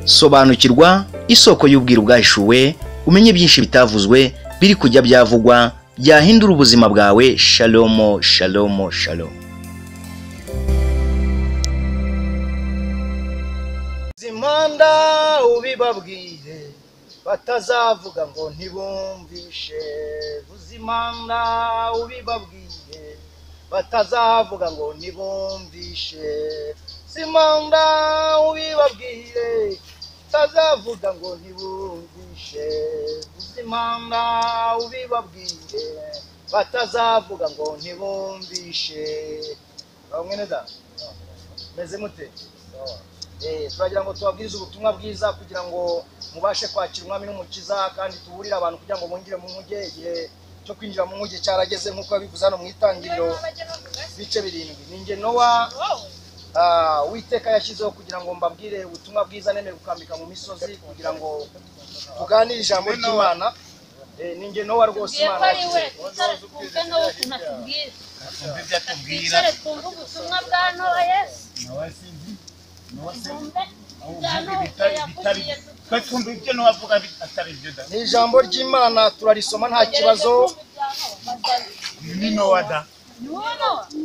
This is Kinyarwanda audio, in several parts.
sobanukirwa isoko y'ubwiru bwahishuwe umenye byinshi bitavuzwe biri kujya byavugwa byahindura ubuzima bwawe. Shalom shalom shalom. Zimanda ubibabwire batazavuga ngo ntibumvishe, uzimanda ubibabwire batazavuga ngo ntibumvishe, zimanda ubibabwire batazavuga ngo ntibumvishe, uzimanda ubibabwire batazavuga ngo ntibumvishe. Bamwe neza meze mute? Turagira ngo tubabwirize ubutumwa bwiza kugira ngo mubashe kwakira umwami n'umukiza, kandi tuburire abantu kugira ngo mungire mu nkuge. Igihe cyo kwinjira mu nkuge cyarageze nk'uko bivuze hano mu itangiriro bice 7. Ninjye Nowa Uwiteka yashyizeho kugira ngo mbabwire ubutumwa bwiza, nemeye gukambika mu misozi kugira ngo tuganire ijambo ry'Imana. Ninjye Nowa rwose Imana yashyizeho. Ni ijambo ry'Imana turarisoma nta kibazo.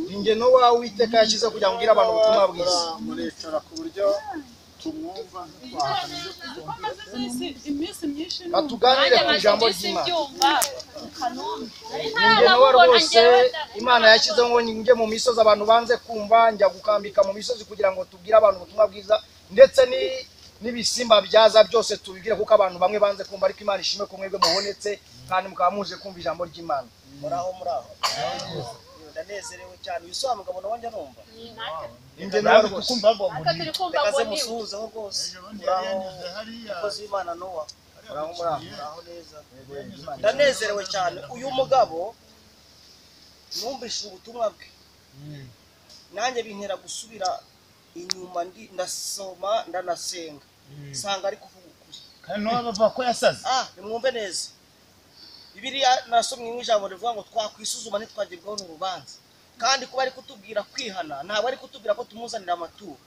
Ninjye Nowa Uwiteka yashyizeho kugira ngo ngire abantu ubutumwa bwiza. Muricara ku buryo tumwumva batuganire ku ijambo ry'Imana. Ninjye Nowa rwose Imana yashyizeho ngo njye mu misozi abantu banze kumva, njya gukambika mu misozi kugira ngo tubwire abantu ubutumwa bwiza, ndetse n'ibisimba byaza byose tubibwire, kuko abantu bamwe banze kumva. Ariko Imana ishimwe ko mwebwe mubonetse kandi mukaba muje kumva ijambo ry'Imana. Muraho ndanezerewe cyane. Yusuwa mugabo nawe njya numva ninjye Nowa rwose akaze musuhuzeho rwose. Mukozi w'Imana Nowa, muraho neza. Ndanezerewe cyane. Uyu mugabo numvise ubutumwa bwe, nanjye bintera gusubira inyuma, ndasoma ndanasenga, sanga ari kuvuga ukuri. kandi Nowa bavuga ko yasaze. Nimwumve neza. Bibiliya nasomye mu ijambo rivuga ngo twakwisuzuma ntitwagirwaho n'urubanza, kandi kuba ari kutubwira kwihana, ntabwo ari kutubwira ko tumuzanira amaturo,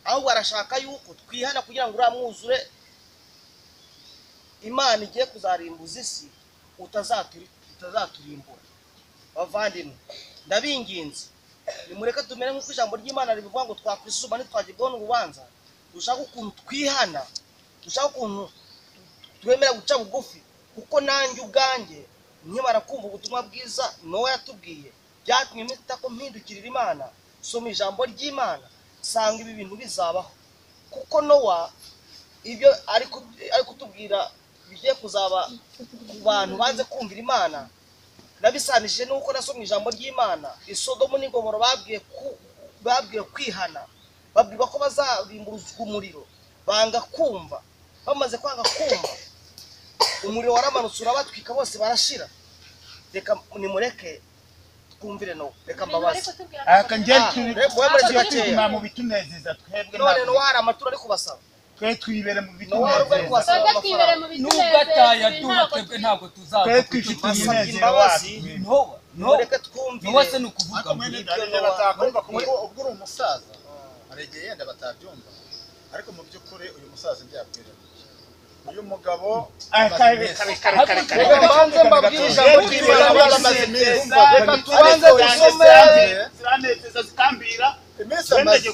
ahubwo arashaka yuko twihana kugira ngo uramwuzure Imana igiye kuzarimbuza isi utazaturimbura. Bavandimwe ndabinginze, nimureke tumere nk'uko ijambo ry'Imana rivuga ngo twakwisuzuma ntitwagirwaho n'urubanza. Dushaka ukuntu twihana, dushaka ukuntu twemera guca bugufi, kuko nanjye ubwanjye nkimara kumva ubutumwa bwiza Nowa yatubwiye byatumye mpita ko mpindukirira Imana, soma ijambo ry'Imana, sanga ibi bintu bizabaho. Kuko Nowa ibyo ari kutubwira bigiye kuzaba ku bantu banze kumvira Imana, nabisanishije nuko nasomye ijambo ry'Imana. Isodomu n'Igomora babwiye kwihana, babwirwa ko bazarimburuzwa umuriro, banga kumva. Bamaze kwanga kumva, umuriro waramanutse urabatwika, bose barashira. Reka nimureke twumvire Nowa, reka mbabaze. Mu bitunezeza twebwe none Nowa hari amaturo ari kubasaba. Twe twibere mu bitunezeza. Nubwo atayaduha twebwe ntabwo tuzaba. Twe twifitiye umunezero wacu. Nimureke twumvire. Nowa se nukuvuga ngo batakumva ubwo uri umusaza, aregeye yenda batabyumva, ariko mu by'ukuri uyu musaza byabwira uyu mugabo banze mbabwire ijambo ry'Imana. Reka tubanze dusome ziranezeza zikambira iminsi amaze.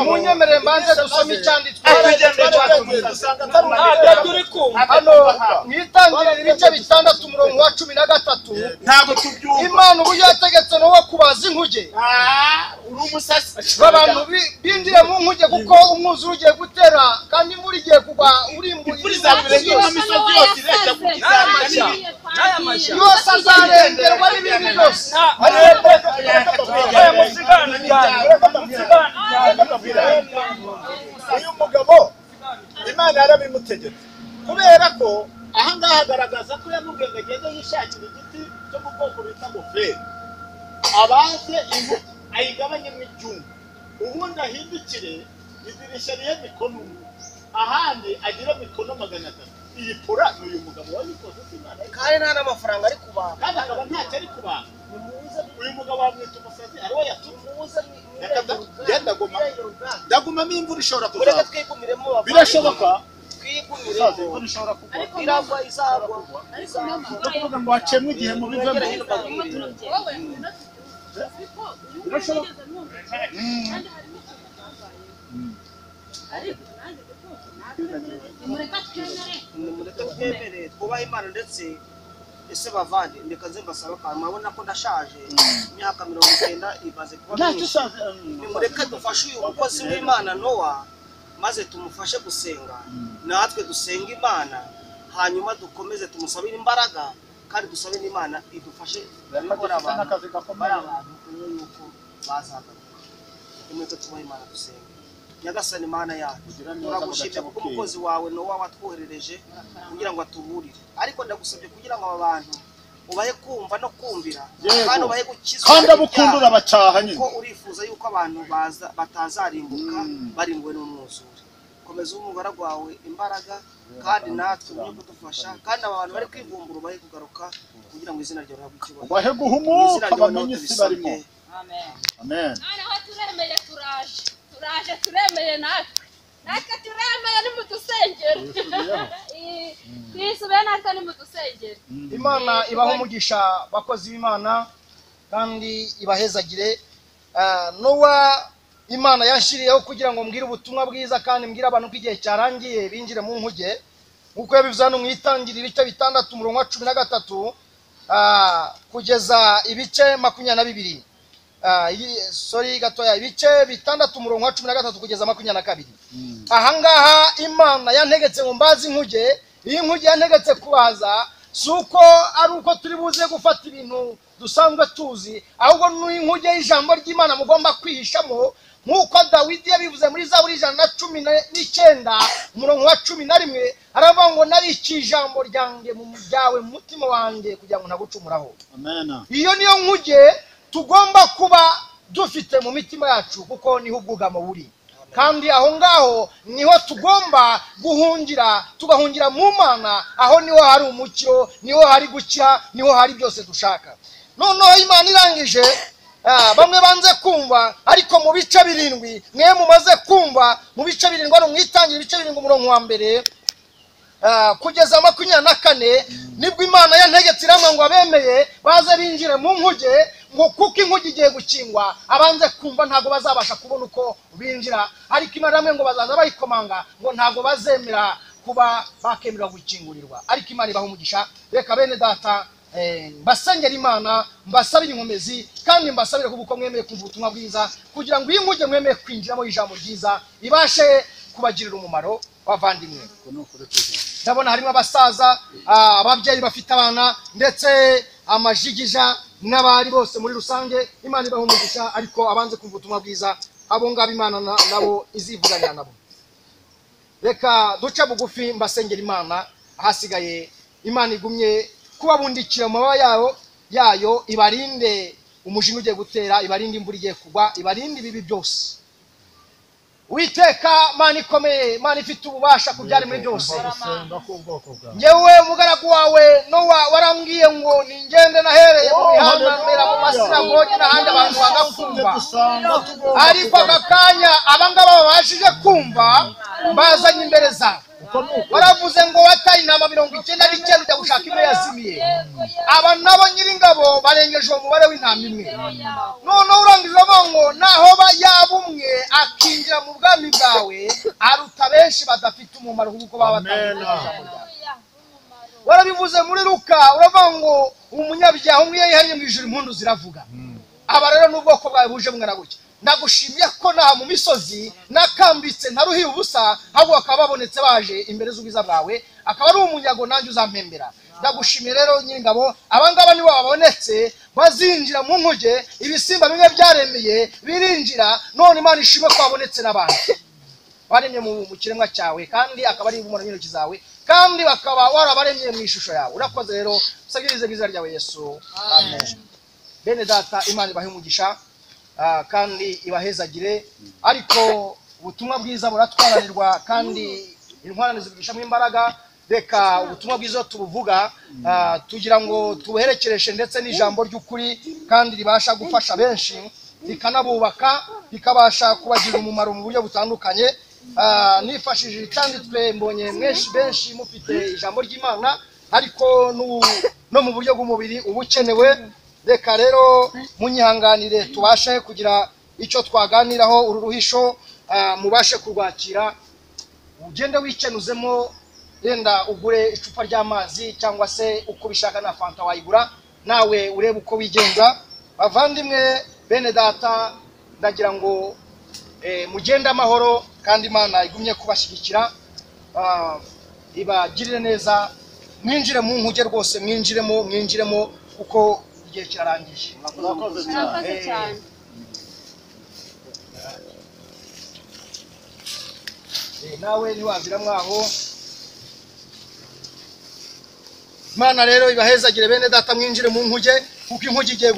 Munyemerere mbanze dusome icyanditswe hano mu itangiriro ibice 6 umurongo wa 13. ntabwo tubyumva Imana uburyo yategetse Nowa kubaza inkuge. uri umusasi Abantu binjire mu nkuge kuko umwuzure ugiye gutera, kandi imvura igiye kugwa urimbuye imisozi yose ireshya ku yose azarengerwa n'ibindi byose. uyu mugabo Imana yarabimutegetse, kubera ko aha ngaha hagaragaza ko yamubwiye ngo agende yishakira igiti cyo mu bwoko bita goferi, abanze ayigabanyemo icyuma, ubundi ahindukire idirishya rihe mikono, ahandi agira mikono 300. Iyi pura n'uyu mugabo wabikoze Imana, kandi nta n'amafaranga ari kubanga, kandi akaba ntacyo ari kubanga. Uyu mugabo wamwita umusazi, ariwe yatumye hanyuma n'imvura ishobora mureke kuzaza twigumiremo bavandimwe. birashoboka twigumiremo imvura ishobora kugwa iragwa izagwa no kuvuga ngo hacemwe igihe mu bivemo birashoboka mureke twemere twubahe Imana ndetse ese bavandi ndeka nze mbasaba kandi murabona ko ndashaje imyaka 90 imaze kuba myinshi nimureke dufashe uyu mukozi w'Imana Nowa maze tumufashe gusenga natwe dusenga Imana hanyuma dukomeze tumusabire imbaraga kandi dusabe n'Imana idufashe gukora abantu yuko bazagaruka nimureke tubahe Imana dusenga Nyagasani Mana yacu turagushimye kuko umukozi wawe Nowa watwoherereje kugira ngo atuburire ariko ndagusabye kugira ngo aba bantu ubahe kumva no kumvira kandi ubahe gukizwa kandi abukundura abacaha nyine ko urifuza yuko abantu batazarimbuka barimbuwe n'umwuzure komeza umugaragu wawe imbaraga kandi natwe uje kudufasha kandi aba bantu bari kwivumbura ubahe kugaruka kugira ngo izina ryawe rihabwe ubahe guhumuka bamenye isi barimo amen noneho turemeye turaje turemeye natwe turemeye nimudusengere twisubiye natwe nimudusengere Imana ibaho umugisha bakozi b'Imana kandi ibahezagire Nowa Imana yashiriyeho kugira ngo mbwire ubutumwa bwiza kandi mbwire abantu ko igihe cyarangiye binjire mu nkuge nkuko yabivuze hano mwitangira ibice 6 umurongo wa 13 kugeza ibice 22 gatoya ibice 6 umurongo wa 13 kugeza 22 ahangaha Imana yantegetse ngo mbazi inkuge iyi nkuge yantegetse kubaza suko ari uko turi buze gufata ibintu dusanzwe tuzi ahubwo n'inkuge y'ijambo ry'Imana mugomba kwihishamo nkuko Dawidi yabivuze muri Zaburi 119 umurongo wa 11 aravuga ngo nabiki ijambo ryanjye mu byawe mu mutima wanjye kugira ngo ntagucumuraho amen iyo niyo nkuge tugomba kuba dufite mu mitima yacu kuko niho ubwugamo buri kandi aho ngaho niho tugomba guhungira tugahungira mu Mana aho niho hari umucyo niho hari gucya niho hari byose dushaka noneho Imana irangije bamwe banze kumva ariko mu bice 7 mwe mumaze kumva mu bice 7 ari mwitangira ibice 7 umurongo wa mbere kugeza 24 nibwo Imana yantegetse iramwe ngo abemeye baze binjire mu nkuge ngo kuko inkuge igiye gukingwa abanze kumva ntago bazabasha kubona uko binjira ariko Imana iramwe ngo bazaza bayikomanga ngo ntago bazemera kuba bakemera gukingurirwa ariko Imana ibaho umugisha reka bene data mbasengera Imana mbasabire inkomezi kandi mbasabire kuko mwemeye kumva ubutumwa bwiza kugira ngo iyi nkuge mwemeye kwinjiramo ijambo ryiza ibashe kubagirira umumaro bavandimwe ndabona harimo abasaza ababyeyi bafite abana ndetse amajigija n'abari bose muri rusange Imana ibaho umugisha ariko abanze kumva ubutumwa bwiza abo ngabo Imana nabo izivuganira nabo reka duce bugufi mbasengera Imana ahasigaye Imana igumye kubabundikira mu mababa yayo ibarinde umujinya ugiye gutera ibarinde imvura igiye kugwa ibarinde ibibi byose Witeka Mana ikomeye Mana ifite ububasha kubyara muri byose nyewe umugaragu wawe Nowa warambwiye ngo ningende nahereye mu mihanda mu masinagogi n'ahandi abantu bagakumva ariko akakanya abangaba babashije kumva bazanye imbere za waravuze ngo wataye intama 99 ujya gushaka imwe yazimiye aba nabo nyiringabo barengeje umubare w'intama imwe none urangiza ngo naho yabumwe akinjira mu bwami bwawe aruta benshi badafite umumaro kuko baba batandukanye warabivuze muri Luka uravuga ngo umunyabyaha umwe yihariye mu ijuru impundu ziravuga aba rero n'ubwoko bwawe buje mwana gutya ndagushimiye ko naha mu misozi nakambitse ntaruhiye ubusa ahubwo bakaba babonetse baje imbere z'ubwiza bwawe akaba ari umunyago nanjye uzampembera ndagushimiye rero nyiringabo abangaba nibo babonetse bazinjira mu nkuge ibisimba bimwe byaremeye birinjira none Imana ishimwe ko babonetse n'abantu baremye mu kiremwa cyawe kandi akaba ari umumaro w'intoki zawe kandi bakaba warabaremye mu ishusho yawe urakoze rero usabirize bwiza ryawe Yesu amen bene data Imana ibahe umugisha kandi ibahezagire ariko ubutumwa bwiza buratwaranirwa kandi intwarane zibigishamo imbaraga reka ubutumwa bwiza tubuvuga tugira ngo tubuherekereshe ndetse n'ijambo ry'ukuri kandi ribasha gufasha benshi rikanabubaka rikabasha kubagirira umumaro mu buryo butandukanye. Nifashishije icyanditswe mbonye benshi mufite ijambo ry'Imana ariko no mu buryo bw'umubiri ubukenewe. Reka rero munyihanganire tubashe kugira icyo twaganiraho. Uru ruhisho mubashe kurwakira, ugende wikenuzemo, yenda ugure icupa ry'amazi cyangwa se uko bishaka na fanta wayigura, nawe urebe uko wigenza. Bavandimwe bene data, ndagira ngo mugende amahoro kandi Imana igumye kubashyigikira, ibagirire neza. Mwinjire mu nkuge rwose, mwinjiremo kuko igihe kirarangije. Murakoze cyane. Nawe niwazira mwaho. Imana rero ibahezagire bene data, mwinjire mu nkuge kuko inkuge igiye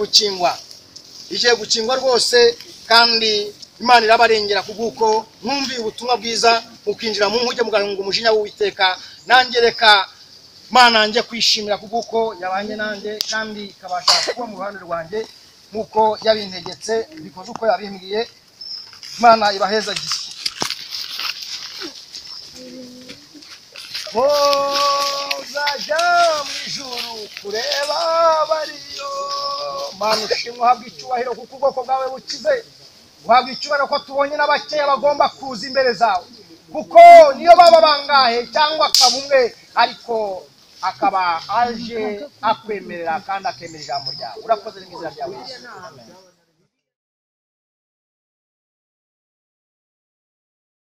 gukingwa rwose, kandi Imana irabarengera kuguko mwumviye ubutumwa bwiza mukinjira mu nkuge mugahunga umujinya w'Uwiteka. Nanjye reka Imana njye kwishimira kuguko yabanye nanjye kandi ikabasha kuba mu ruhande rwanjye nkuko yabintegetse, bikoze uko yabimbwiye. Imana ibahezagire. Muzajya mu ijuru kureba bariyo. Mana ushimwe, uhabwe icyubahiro kuko ubwoko bwawe bukize. Uhabwe icyubahiro ko tubonye n'abakeya bagomba kuza imbere zawe, kuko niyo baba bangahe cyangwa akaba umwe ariko akaba aje akwemerera kandi akemera ijambo ryawe. Urakoze mu izina ryawe Yesu. Amen.